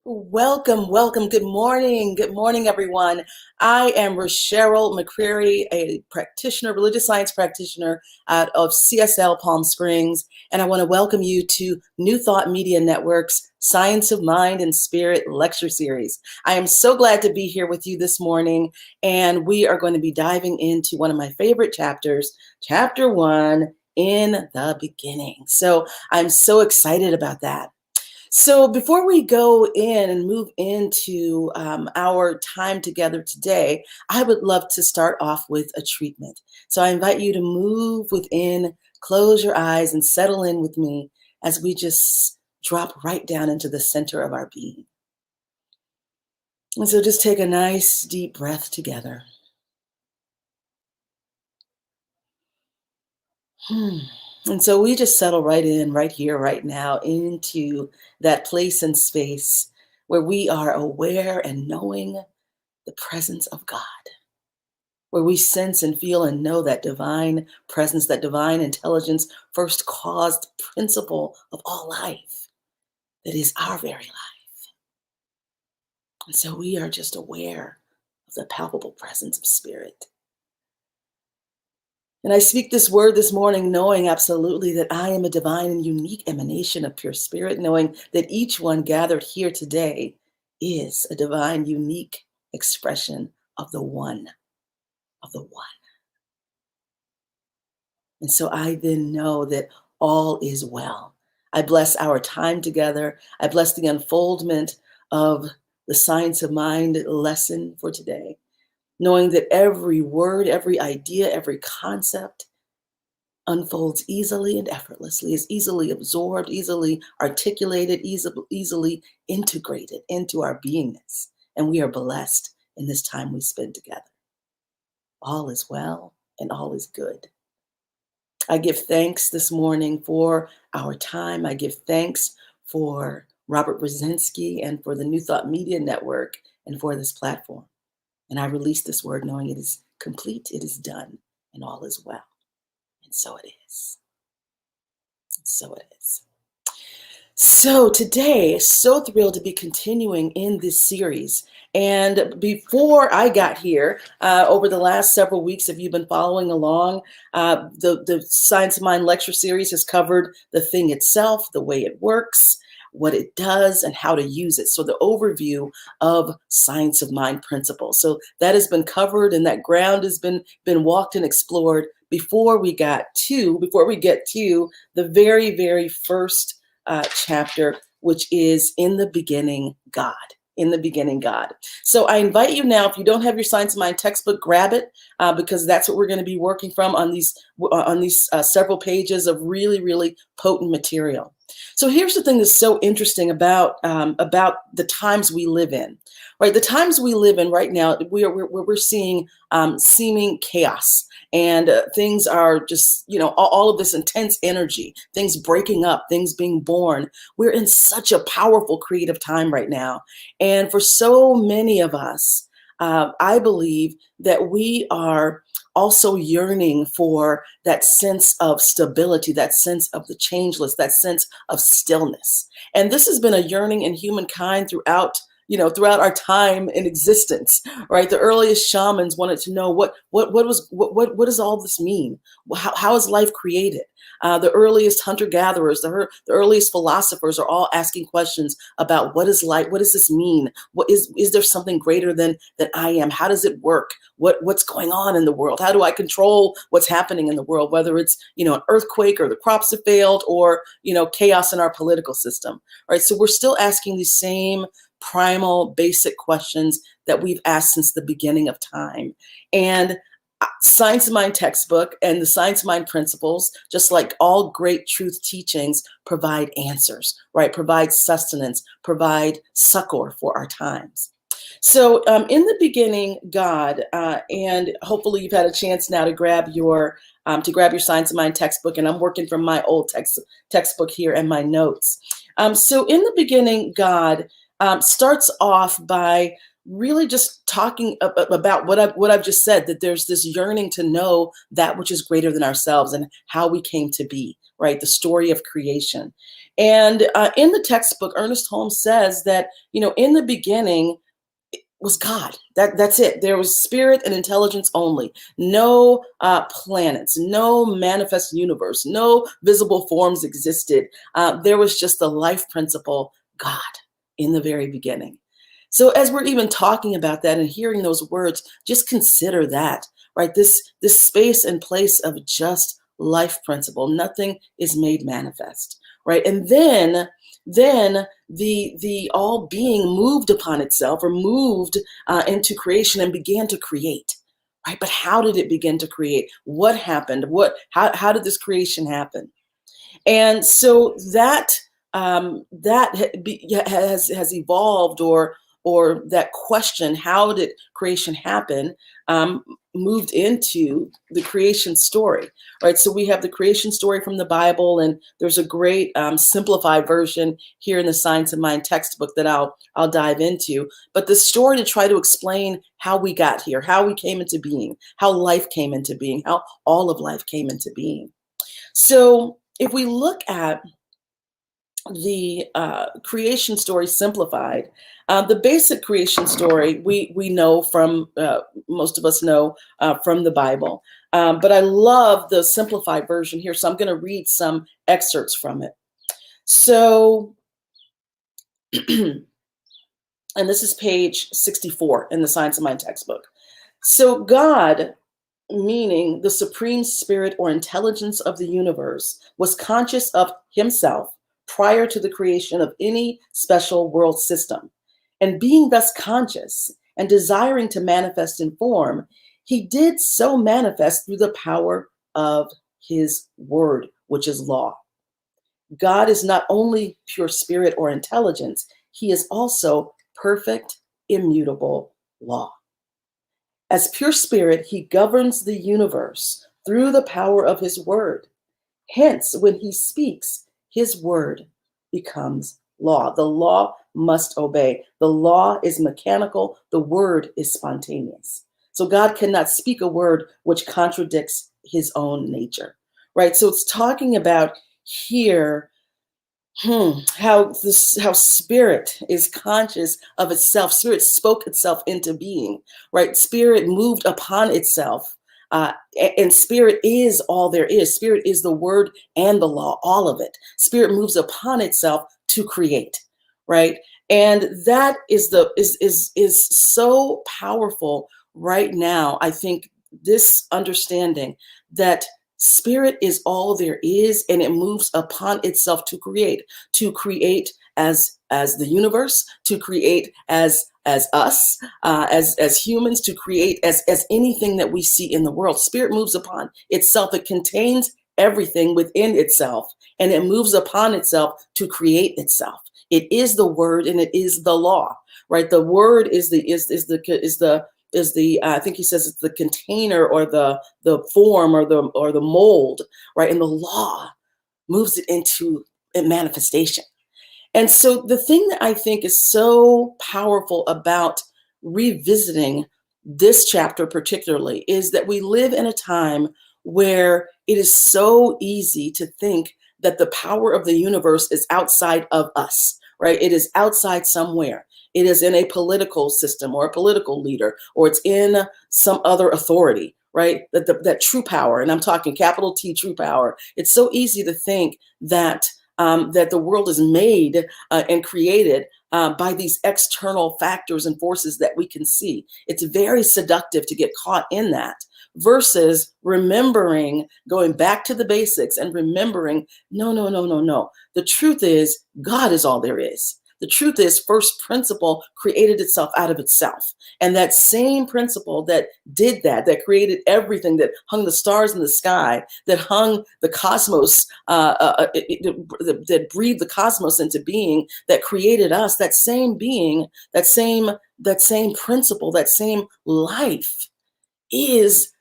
Welcome, welcome. Good morning. Good morning, everyone. I am Rasheryl McCreary, a practitioner, religious science practitioner out of CSL Palm Springs, and I want to welcome you to New Thought Media Network's Science of Mind and Spirit lecture series. I am so glad to be here with you this morning, and we are going to be diving into one of my favorite chapters, Chapter 1, In the Beginning. So I'm so excited about that. So before we go in and move into our time together today, I would love to start off with a treatment. So I invite you to move within, close your eyes, and settle in with me as we just drop right down into the center of our being. And so just take a nice deep breath together. And so we just settle right in, right here, right now, into that place and space where we are aware and knowing the presence of God, where we sense and feel and know that divine presence, that divine intelligence, first caused principle of all life, that is our very life. And so we are just aware of the palpable presence of spirit. And I speak this word this morning, knowing absolutely that I am a divine and unique emanation of pure spirit, knowing that each one gathered here today is a divine, unique expression of the one, of the one. And so I then know that all is well. I bless our time together. I bless the unfoldment of the Science of Mind lesson for today, knowing that every word, every idea, every concept unfolds easily and effortlessly, is easily absorbed, easily articulated, easily integrated into our beingness. And we are blessed in this time we spend together. All is well and all is good. I give thanks this morning for our time. I give thanks for Robert Brzezinski and for the New Thought Media Network and for this platform. And I release this word knowing it is complete, it is done, and all is well. And so it is. And so it is. So today, so thrilled to be continuing in this series. And before I got here, over the last several weeks, if you've been following along, the Science of Mind lecture series has covered the thing itself, the way it works, what it does, and how to use it. So the overview of Science of Mind principles. So that has been covered, and that ground has been walked and explored before we get to the very, very first chapter, which is In the Beginning, God. In the Beginning, God. So I invite you now, if you don't have your Science of Mind textbook, grab it, because that's what we're going to be working from on these several pages of really, really potent material. So here's the thing that's so interesting about the times we live in, right? The times we live in right now, we're seeing seeming chaos. And things are just, all of this intense energy, things breaking up, things being born. We're in such a powerful creative time right now. And for so many of us, I believe that we are also yearning for that sense of stability, that sense of the changeless, that sense of stillness. And this has been a yearning in humankind throughout our time in existence, right? The earliest shamans wanted to know what does all this mean? How is life created? The earliest hunter-gatherers, the earliest philosophers are all asking questions about what is life, what does this mean? Is there something greater than I am? How does it work? What's going on in the world? How do I control what's happening in the world? Whether it's, an earthquake or the crops have failed or, chaos in our political system, right? So we're still asking these same primal basic questions that we've asked since the beginning of time. And Science of Mind textbook and the Science of Mind principles, just like all great truth teachings, provide answers, right? Provide sustenance, provide succor for our times. So in the beginning, God, and hopefully you've had a chance now to grab your Science of Mind textbook, and I'm working from my old textbook here and my notes. So in the beginning, God starts off by really just talking about what I've just said, that there's this yearning to know that which is greater than ourselves and how we came to be, right? The story of creation. And in the textbook, Ernest Holmes says that, in the beginning, was God. That's it. There was spirit and intelligence only. No planets, no manifest universe, no visible forms existed. There was just the life principle, God, in the very beginning. So as we're even talking about that and hearing those words, just consider that, right? This space and place of just life principle. Nothing is made manifest, right? And then the all being moved upon itself, or moved into creation and began to create, right? But how did it begin to create? What happened? How did this creation happen? And so that has evolved, or that question, how did creation happen, moved into the creation story, right? So we have the creation story from the Bible, and there's a great simplified version here in the Science of Mind textbook that I'll dive into. But the story to try to explain how we got here, how we came into being, how life came into being, how all of life came into being. So if we look at the creation story simplified, the basic creation story we know from, most of us know from the Bible, but I love the simplified version here, so I'm going to read some excerpts from it. So, and this is page 64 in the Science of Mind textbook. So God, meaning the supreme spirit or intelligence of the universe, was conscious of himself prior to the creation of any special world system. And being thus conscious and desiring to manifest in form, he did so manifest through the power of his word, which is law. God is not only pure spirit or intelligence, he is also perfect, immutable law. As pure spirit, he governs the universe through the power of his word. Hence, when he speaks, his word becomes law. The law must obey. The law is mechanical. The word is spontaneous. So God cannot speak a word which contradicts his own nature, right? So it's talking about here how spirit is conscious of itself. Spirit spoke itself into being, right? Spirit moved upon itself. And spirit is all there is. Spirit is the word and the law, all of it. Spirit moves upon itself to create, right? And that is so powerful right now. I think this understanding that spirit is all there is, and it moves upon itself to create as the universe, to create as us, as humans, to create as anything that we see in the world. Spirit moves upon itself. It contains everything within itself, and it moves upon itself to create itself. It is the word, and it is the law, right? The word is the I think he says it's the container, or the form, or the mold, right? And the law moves it into a manifestation. And so the thing that I think is so powerful about revisiting this chapter particularly is that we live in a time where it is so easy to think that the power of the universe is outside of us, right? It is outside somewhere. It is in a political system, or a political leader, or it's in some other authority, right? That true power, and I'm talking capital T, true power. It's so easy to think that that the world is made and created by these external factors and forces that we can see. It's very seductive to get caught in that, versus remembering, going back to the basics and remembering, no. The truth is, God is all there is. The truth is, first principle created itself out of itself. And that same principle that did that created everything, that hung the stars in the sky, that hung the cosmos, that breathed the cosmos into being, that created us, that same being, that same principle, that same life is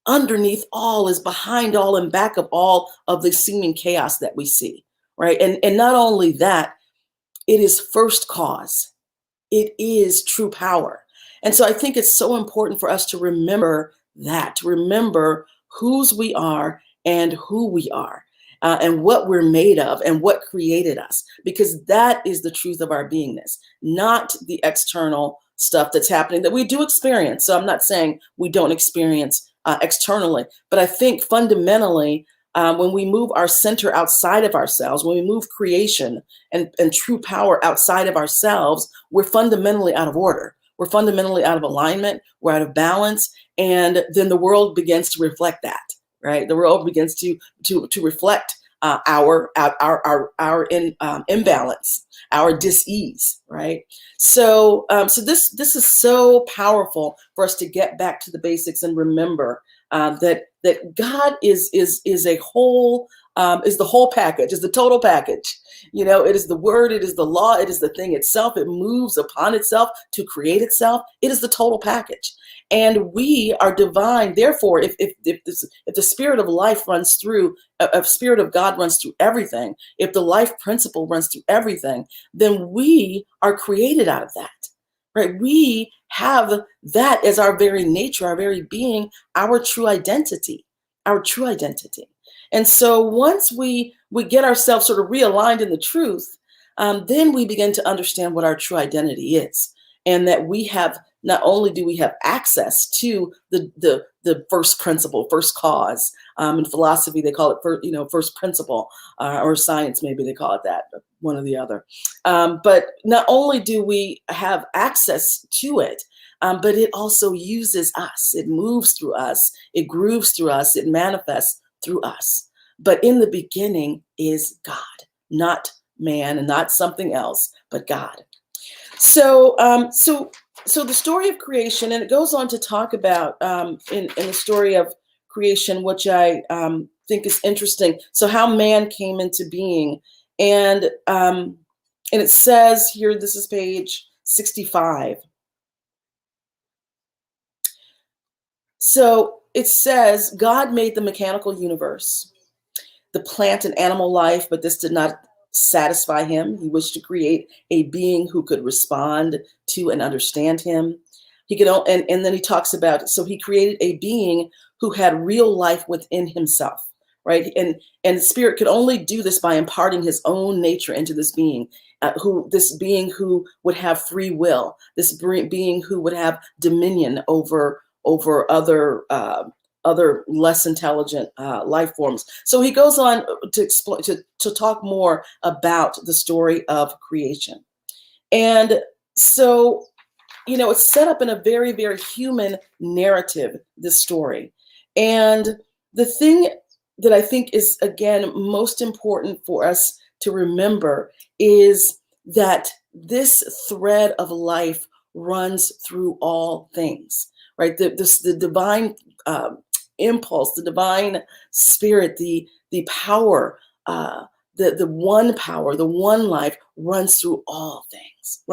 underneath all, is behind all, and back of all of the seeming chaos that we see, right? And not only that, it is first cause. It is true power. And so I think it's so important for us to remember that, to remember whose we are and who we are, and what we're made of and what created us, because that is the truth of our beingness, not the external stuff that's happening that we do experience. So I'm not saying we don't experience externally, but I think fundamentally, when we move our center outside of ourselves, when we move creation and true power outside of ourselves, we're fundamentally out of order. We're fundamentally out of alignment. We're out of balance. And then the world begins to reflect that, right? The world begins to reflect our imbalance, our dis-ease, right? So this is so powerful for us to get back to the basics and remember that God is a whole, is the whole package, is the total package. You know, it is the word, it is the law, it is the thing itself. It moves upon itself to create itself. It is the total package. And we are divine. Therefore, if the spirit of life runs through, a spirit of God runs through everything, if the life principle runs through everything, then we are created out of that, right? We have that as our very nature, our very being, our true identity, our true identity. And so once we get ourselves sort of realigned in the truth, then we begin to understand what our true identity is, and that we have, not only do we have access to the first principle, first cause. In philosophy, they call it first principle, or science, maybe they call it that, one or the other. But not only do we have access to it, but it also uses us. It moves through us. It grooves through us. It manifests through us. But in the beginning is God, not man and not something else, but God. So the story of creation, and it goes on to talk about in the story of creation, which I think is interesting. So how man came into being, and it says here, this is page 65. So it says, God made the mechanical universe, the plant and animal life, but this did not satisfy him. He wished to create a being who could respond to and understand him. He could, and then he talks about, so he created a being who had real life within himself, right? And spirit could only do this by imparting his own nature into this being, this being who would have free will, this being who would have dominion over other less intelligent life forms. So he goes on to explain, to talk more about the story of creation. And so, it's set up in a very, very human narrative, this story. And the thing that I think is, again, most important for us to remember is that this thread of life runs through all things, right? The divine impulse, the divine spirit, the power, the one power, the one life runs through all things,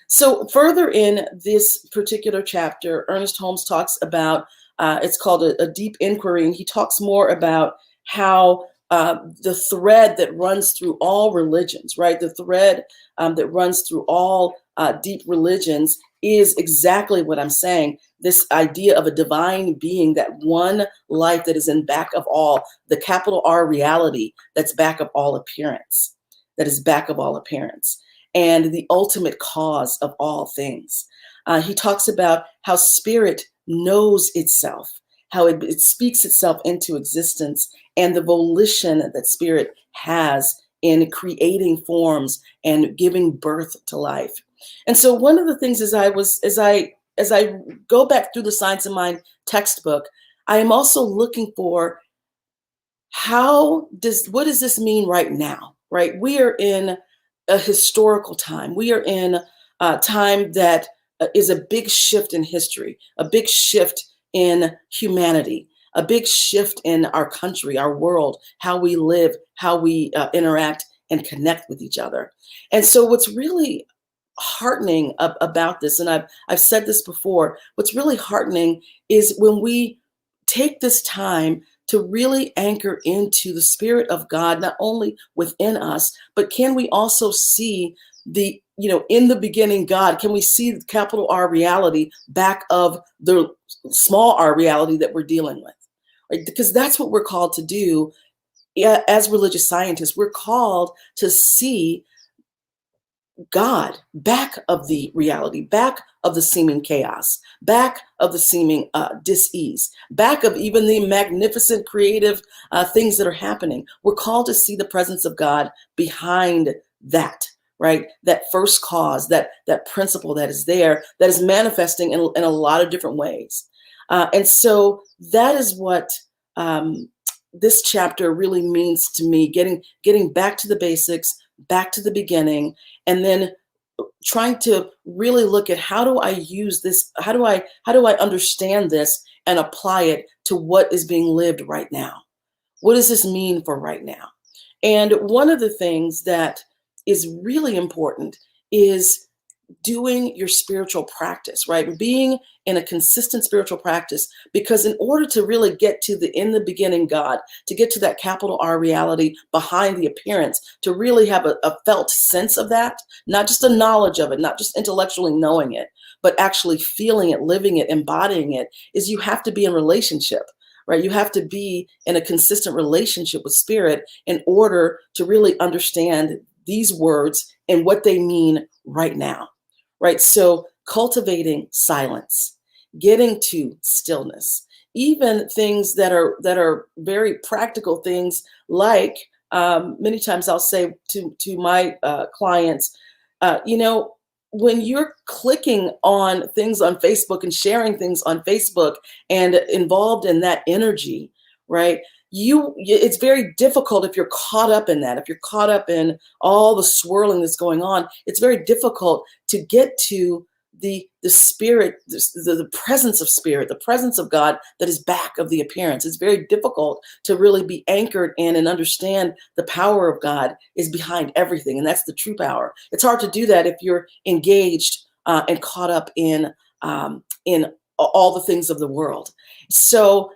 So further in this particular chapter, Ernest Holmes talks about, it's called a deep inquiry, and he talks more about how the thread that runs through all religions, right? The thread that runs through all deep religions is exactly what I'm saying. This idea of a divine being, that one life that is in back of all, the capital R reality that's back of all appearance, and the ultimate cause of all things. He talks about how spirit knows itself, how it speaks itself into existence, and the volition that spirit has in creating forms and giving birth to life. And so one of the things as I go back through the Science of Mind textbook, I am also looking for what does this mean right now, right? We are in a historical time. We are in a time that is a big shift in history, a big shift in humanity, a big shift in our country, our world, how we live, how we interact and connect with each other. And so what's really heartening about this, and I've said this before, what's really heartening is when we take this time to really anchor into the Spirit of God, not only within us, but can we also see in the beginning, God, can we see capital R reality back of the small r reality that we're dealing with? Right? Because that's what we're called to do. As religious scientists, we're called to see God back of the reality, back of the seeming chaos, back of the seeming dis-ease, back of even the magnificent creative things that are happening. We're called to see the presence of God behind that, right? That first cause, that principle that is there, that is manifesting in a lot of different ways. And so that is what this chapter really means to me, getting back to the basics, back to the beginning, and then trying to really look at how do I use this? How do I understand this and apply it to what is being lived right now? What does this mean for right now? And one of the things that is really important is doing your spiritual practice, right? Being in a consistent spiritual practice, because in order to really get to the in the beginning God, to get to that capital R reality behind the appearance, to really have a felt sense of that, not just a knowledge of it, not just intellectually knowing it, but actually feeling it, living it, embodying it, is you have to be in relationship. Right? You have to be in a consistent relationship with spirit in order to really understand these words and what they mean right now. Right? So cultivating silence, getting to stillness, even things that are very practical things, like many times I'll say to my clients, when you're clicking on things on Facebook and sharing things on Facebook and involved in that energy, right? It's very difficult if you're caught up in that. If you're caught up in all the swirling that's going on, it's very difficult to get to the spirit, the presence of spirit, the presence of God that is back of the appearance. It's very difficult to really be anchored in and understand the power of God is behind everything, and that's the true power. It's hard to do that if you're engaged and caught up in all the things of the world. So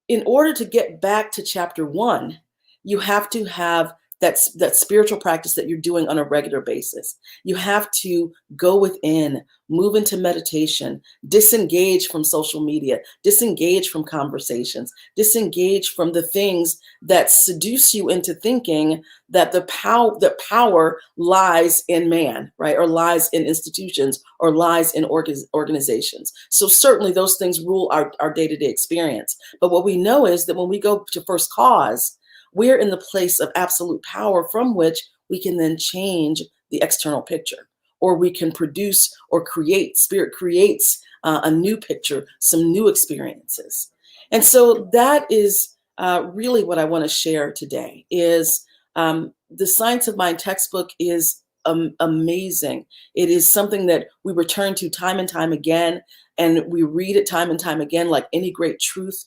in order to get back to chapter 1, you have to have that spiritual practice that you're doing on a regular basis. You have to go within, move into meditation, disengage from social media, disengage from conversations, disengage from the things that seduce you into thinking that the power lies in man, right? Or lies in institutions, or lies in organizations. So certainly those things rule our day-to-day experience. But what we know is that when we go to first cause, we're in the place of absolute power from which we can then change the external picture, or we can produce or create. Spirit creates a new picture, some new experiences. And so that is really what I want to share today is the Science of Mind textbook is amazing. It is something that we return to time and time again, and we read it time and time again, like any great truth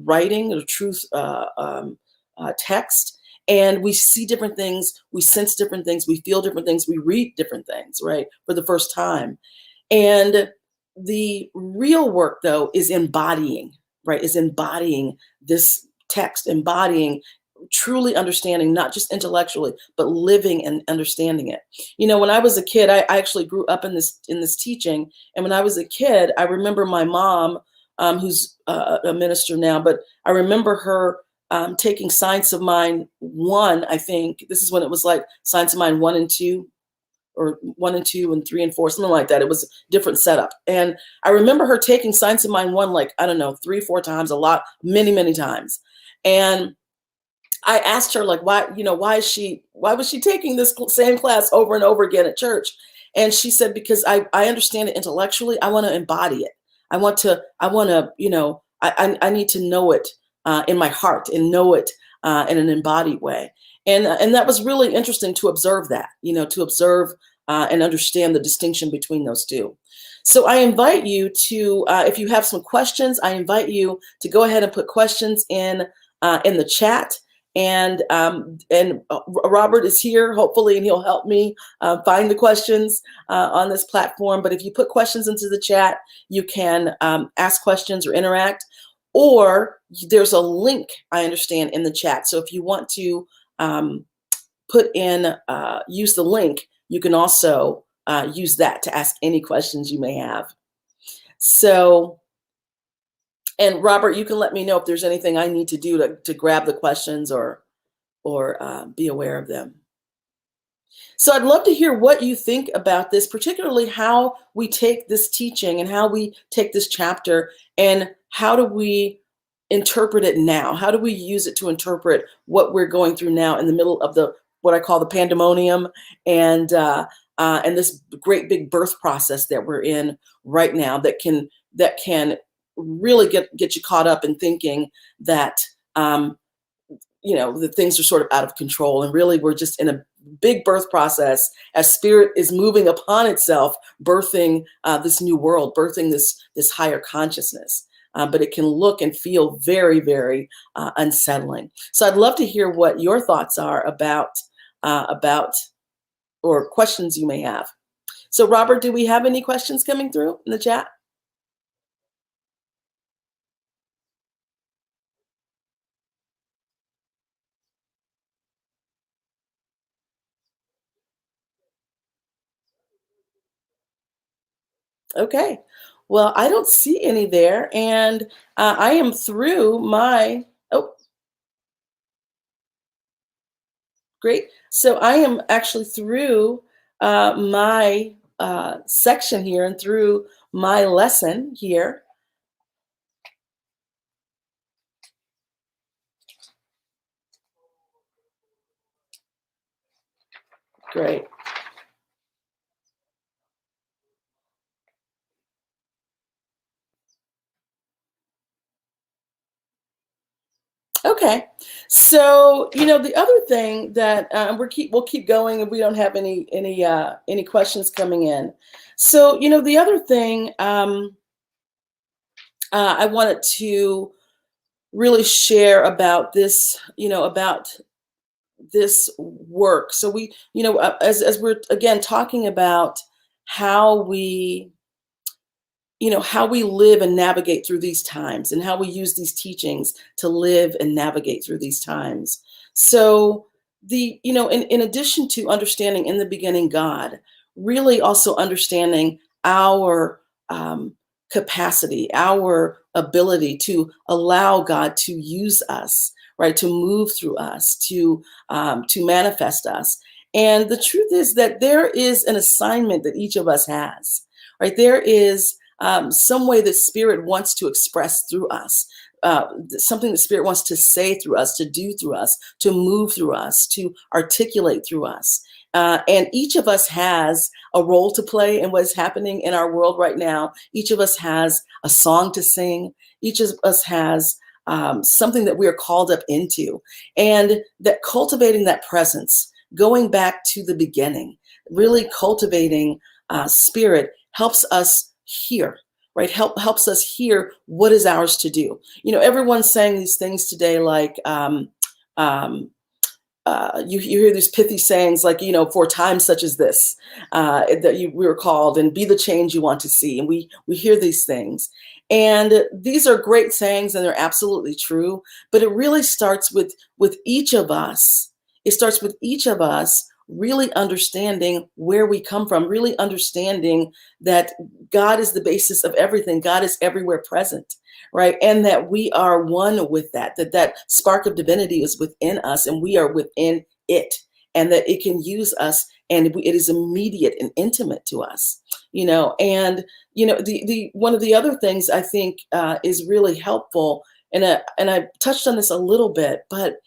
writing or truth text. And we see different things, we sense different things, we feel different things, we read different things, right, for the first time. And the real work, though, is embodying, right, is embodying this text, embodying, truly understanding, not just intellectually, but living and understanding it. When I was a kid, I actually grew up in this teaching. And when I was a kid, I remember my mom, who's a minister now, but I remember her taking Science of Mind 1, I think. This is when it was like Science of Mind 1 and 2, or 1 and 2 and 3 and 4, something like that. It was a different setup. And I remember her taking Science of Mind 1, like, I don't know, 3-4 times, a lot, many, many times. And I asked her, like, why was she taking this same class over and over again at church? And she said, because I understand it intellectually. I want to embody it. I need to know it in my heart, and know it in an embodied way. And that was really interesting to observe that, to observe and understand the distinction between those two. So I invite you to, if you have some questions, I invite you to go ahead and put questions in the chat. And Robert is here, hopefully, and he'll help me find the questions on this platform. But if you put questions into the chat, you can ask questions or interact. Or there's a link, I understand, in the chat. So if you want to put in, use the link, you can also use that to ask any questions you may have. So, and Robert, you can let me know if there's anything I need to do to grab the questions or be aware of them. So I'd love to hear what you think about this, particularly how we take this teaching and how we take this chapter and how do we interpret it now? How do we use it to interpret what we're going through now in the middle of the what I call the pandemonium and this great big birth process that we're in right now that can really get you caught up in thinking that that things are sort of out of control, and really we're just in a big birth process as spirit is moving upon itself, birthing this new world, birthing this higher consciousness. But it can look and feel very, very unsettling. So I'd love to hear what your thoughts are about or questions you may have. So Robert, do we have any questions coming through in the chat? Okay. Well, I don't see any there, and I am through my. Oh, great. So I am actually through my section here and through my lesson here. Great. Okay. So, the other thing that we'll keep going if we don't have any questions coming in. So, the other thing I wanted to really share about this, about this work. So as we're again talking about how we how we live and navigate through these times and how we use these teachings to live and navigate through these times. So in addition to understanding in the beginning God, really also understanding our capacity, our ability to allow God to use us, right, to move through us, to manifest us. And the truth is that there is an assignment that each of us has, right? There is some way that spirit wants to express through us, something that spirit wants to say through us, to do through us, to move through us, to articulate through us. And each of us has a role to play in what is happening in our world right now. Each of us has a song to sing. Each of us has something that we are called up into. And that cultivating that presence, going back to the beginning, really cultivating spirit helps us hear, right? Helps us hear what is ours to do. Everyone's saying these things today, like you hear these pithy sayings, like for times such as this, we were called, and be the change you want to see. And we hear these things, and these are great sayings, and they're absolutely true. But it really starts with each of us. It starts with each of us really understanding where we come from, really understanding that God is the basis of everything. God is everywhere present, right? And that we are one with that spark of divinity is within us and we are within it, and that it can use us, and it is immediate and intimate to us, and the one of the other things I think is really helpful, and I touched on this a little bit, but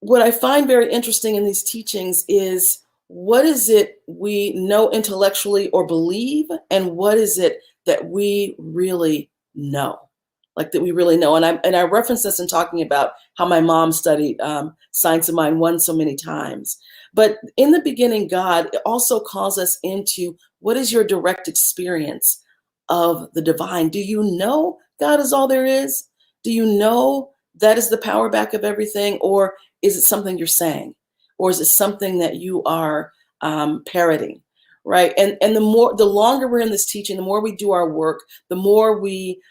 what I find very interesting in these teachings is, what is it we know intellectually or believe, and what is it that we really know, like that we really know. And I reference this in talking about how my mom studied Science of Mind 1 so many times. But in the beginning, God also calls us into, what is your direct experience of the divine? Do you know God is all there is? Do you know that is the power back of everything? Or is it something you're saying? Or is it something that you are parroting? Right. And the longer we're in this teaching, the more we do our work, the more we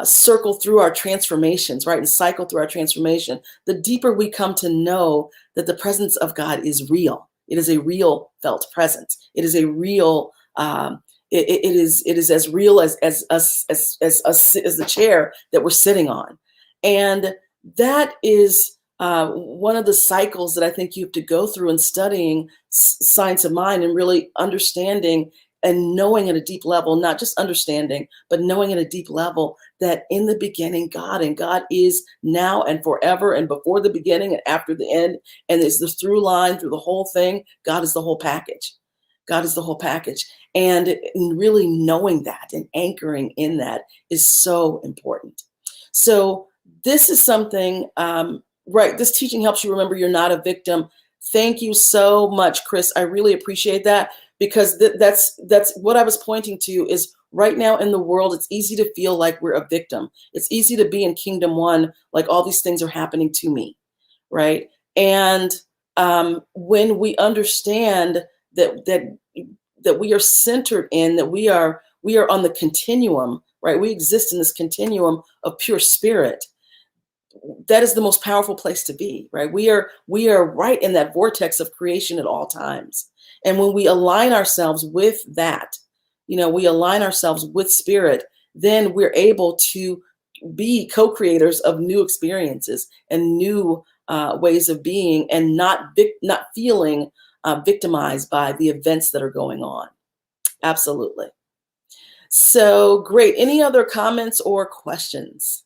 circle through our transformations, right? And cycle through our transformation, the deeper we come to know that the presence of God is real. It is a real felt presence. It is a real, it is as real as us, as the chair that we're sitting on. And that is one of the cycles that I think you have to go through in studying science of mind and really understanding and knowing at a deep level, not just understanding, but knowing at a deep level that in the beginning, God, and God is now and forever and before the beginning and after the end. And there's the through line through the whole thing. God is the whole package. God is the whole package. And really knowing that and anchoring in that is so important. So this is something, right, this teaching helps you remember you're not a victim. Thank you so much, Chris. I really appreciate that, because that's what I was pointing to is right now in the world, it's easy to feel like we're a victim. It's easy to be in kingdom one, like all these things are happening to me, right? And when we understand that we are centered in, that we are on the continuum, right? We exist in this continuum of pure spirit. That is the most powerful place to be, right? We are right in that vortex of creation at all times. And when we align ourselves with that, we align ourselves with spirit, then we're able to be co-creators of new experiences and new ways of being, and not feeling victimized by the events that are going on. Absolutely. So great. Any other comments or questions?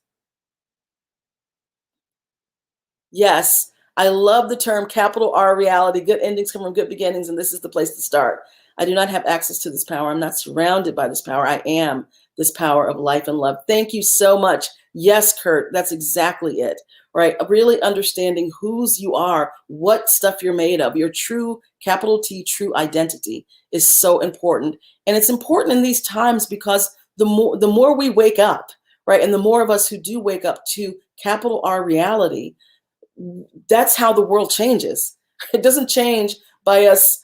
Yes, I love the term capital R reality. Good endings come from good beginnings, and this is the place to start. I do not have access to this power. I'm not surrounded by this power. I am this power of life and love. Thank you so much. Yes, Kurt, that's exactly it, right? Really understanding whose you are, what stuff you're made of, your true, capital T, true identity is so important. And it's important in these times because the more we wake up, right? And the more of us who do wake up to capital R reality, that's how the world changes. It doesn't change by us,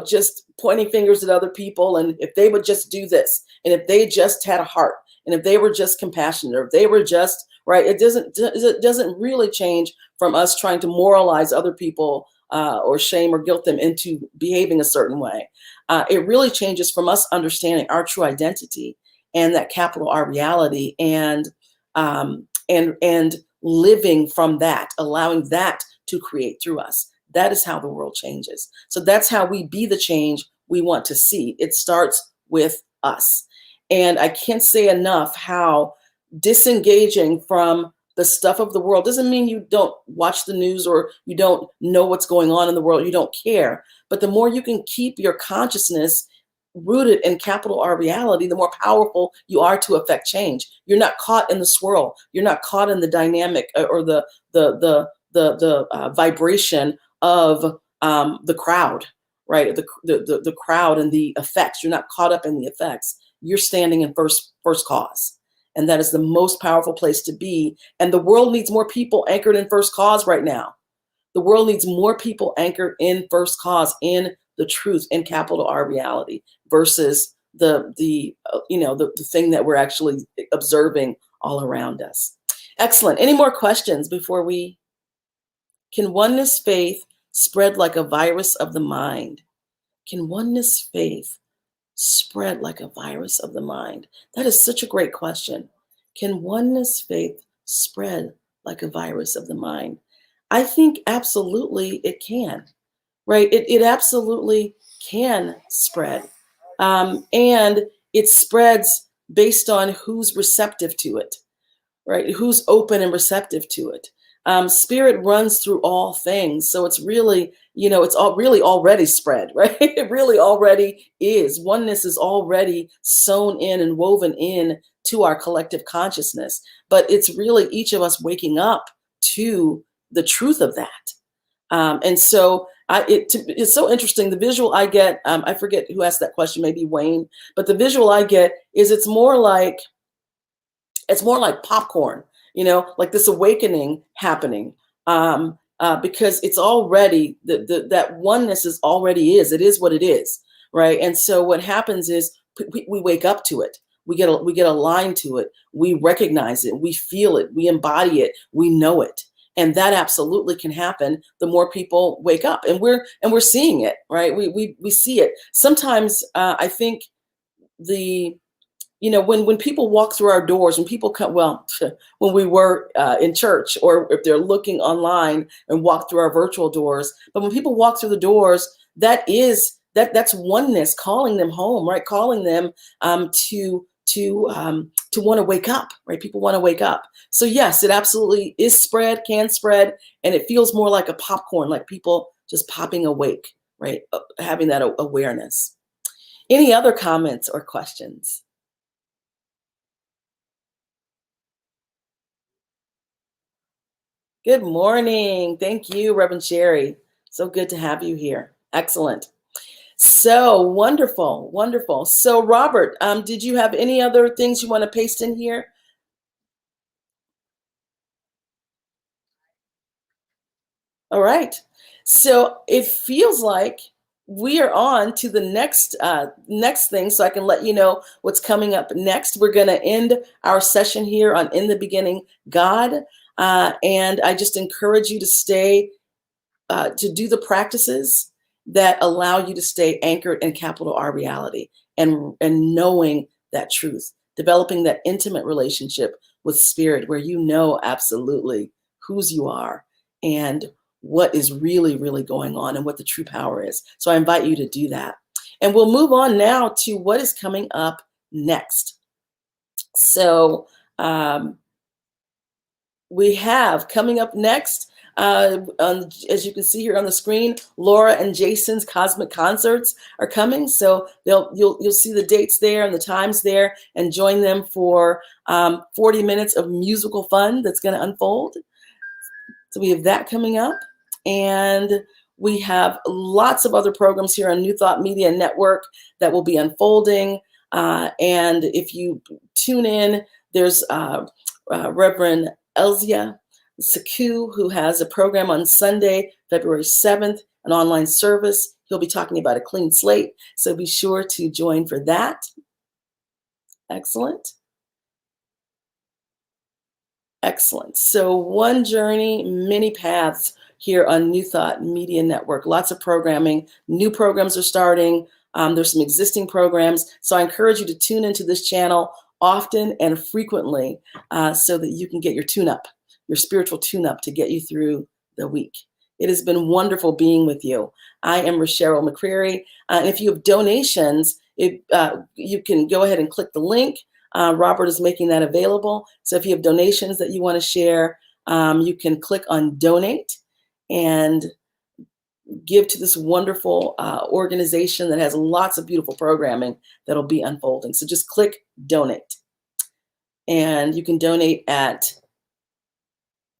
just pointing fingers at other people. And if they would just do this, and if they just had a heart, and if they were just compassionate, or if they were just right, it doesn't really change from us trying to moralize other people or shame or guilt them into behaving a certain way. It really changes from us understanding our true identity and that capital R reality, and living from that, allowing that to create through us. That is how the world changes. So that's how we be the change we want to see. It starts with us. And I can't say enough how disengaging from the stuff of the world doesn't mean you don't watch the news or you don't know what's going on in the world. You don't care. But the more you can keep your consciousness rooted in capital R reality, the more powerful you are to affect change. You're not caught in the swirl. You're not caught in the dynamic or the vibration of the crowd, right? The crowd and the effects. You're not caught up in the effects. You're standing in first cause. And that is the most powerful place to be. And the world needs more people anchored in first cause right now. The world needs more people anchored in first cause, in the truth, in capital R reality, versus the thing that we're actually observing all around us. Excellent. Any more questions before we? Can oneness faith spread like a virus of the mind? Can oneness faith spread like a virus of the mind? That is such a great question. Can oneness faith spread like a virus of the mind? I think absolutely it can, right? It absolutely can spread. And it spreads based on who's receptive to it, right? Who's open and receptive to it. Spirit runs through all things. So it's really, it's all really already spread, right? It really already is. Oneness is already sewn in and woven in to our collective consciousness. But it's really each of us waking up to the truth of that. And so it's so interesting. The visual I get, I forget who asked that question, maybe Wayne, but the visual I get is it's more like popcorn, like this awakening happening, because it's already, that oneness it is what it is, right? And so what happens is we wake up to it. we get aligned to it, we recognize it, we feel it, we embody it, we know it. And that absolutely can happen the more people wake up, and we're seeing it, right? We see it. Sometimes I think the when people walk through our doors, when people come, well, when we were in church, or if they're looking online and walk through our virtual doors, but when people walk through the doors, that's oneness calling them home, right? Calling them to want to wake up, right? People want to wake up. So yes, it absolutely is spread, can spread, and it feels more like a popcorn, like people just popping awake, right? Having that awareness. Any other comments or questions? Good morning. Thank you, Reverend Sherry. So good to have you here. Excellent. So wonderful, wonderful. So Robert, did you have any other things you want to paste in here? All right. So it feels like we are on to the next thing. So I can let you know what's coming up next. We're going to end our session here on In the Beginning, God. And I just encourage you to stay to do the practices that allow you to stay anchored in capital R reality, and knowing that truth, developing that intimate relationship with spirit where you know absolutely whose you are and what is really, really going on and what the true power is. So I invite you to do that. And we'll move on now to what is coming up next. So, we have coming up next, as you can see here on the screen, Laura and Jason's Cosmic Concerts are coming. So you'll see the dates there and the times there, and join them for 40 minutes of musical fun that's going to unfold. So we have that coming up. And we have lots of other programs here on New Thought Media Network that will be unfolding. And if you tune in, there's Reverend Elzia Saku, who has a program on Sunday, February 7th, an online service. He'll be talking about a clean slate. So be sure to join for that. Excellent. Excellent. So one journey, many paths here on New Thought Media Network. Lots of programming. New programs are starting. There's some existing programs. So I encourage you to tune into this channel often and frequently, so that you can get your tune-up, your spiritual tune-up to get you through the week. It has been wonderful being with you. I am Rasheryl McCreary. And if you have donations, you can go ahead and click the link. Robert is making that available. So if you have donations that you want to share, you can click on donate and give to this wonderful organization that has lots of beautiful programming that'll be unfolding. So just click donate. And you can donate at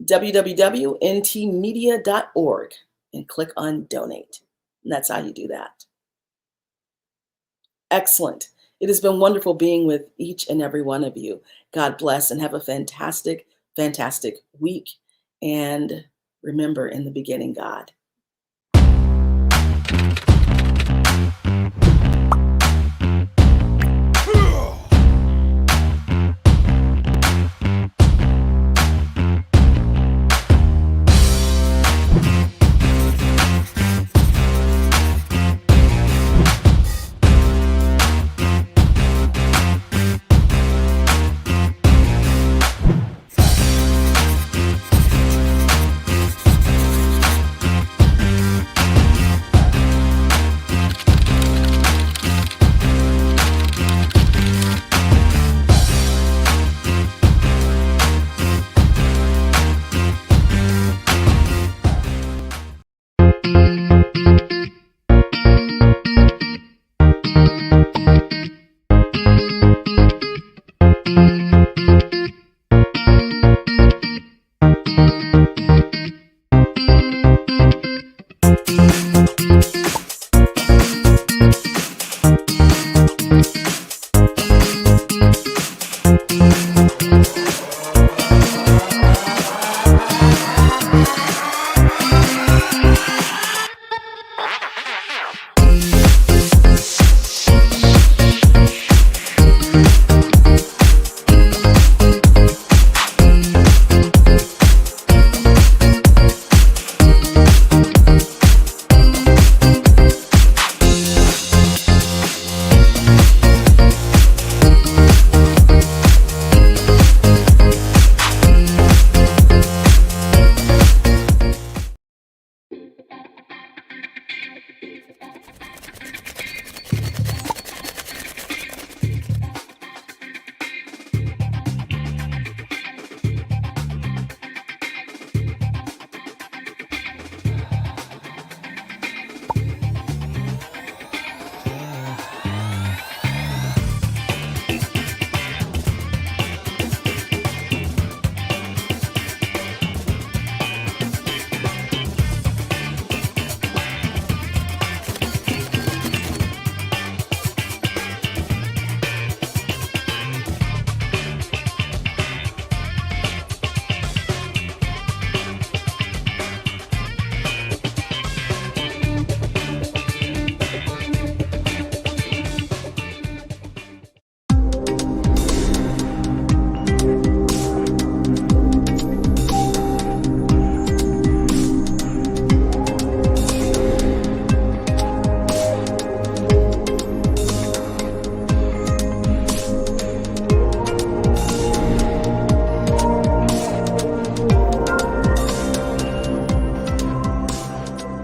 www.ntmedia.org and click on donate. And that's how you do that. Excellent. It has been wonderful being with each and every one of you. God bless, and have a fantastic, fantastic week. And remember, in the beginning, God.